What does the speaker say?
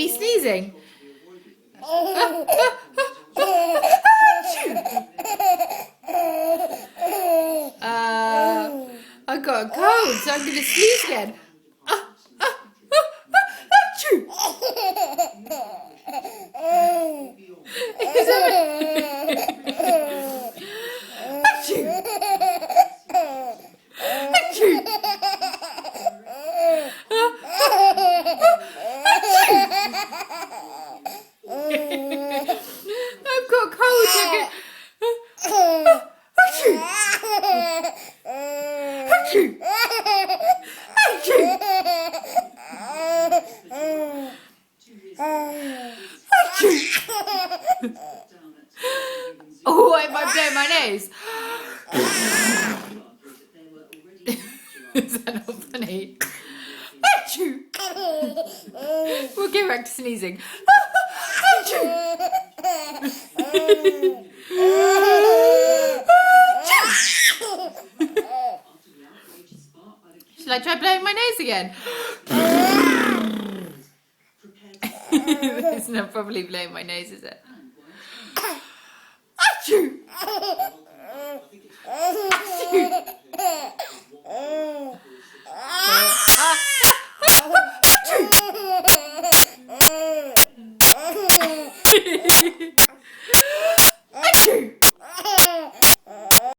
he sneezing? I got a cold, so I'm going to sneeze again. I've got a cold. Oh, if I blow my nose. Is that not funny? We'll go back to sneezing. Shall I try blowing my nose again? It's not probably blowing my nose, is it? Achoo! Achoo!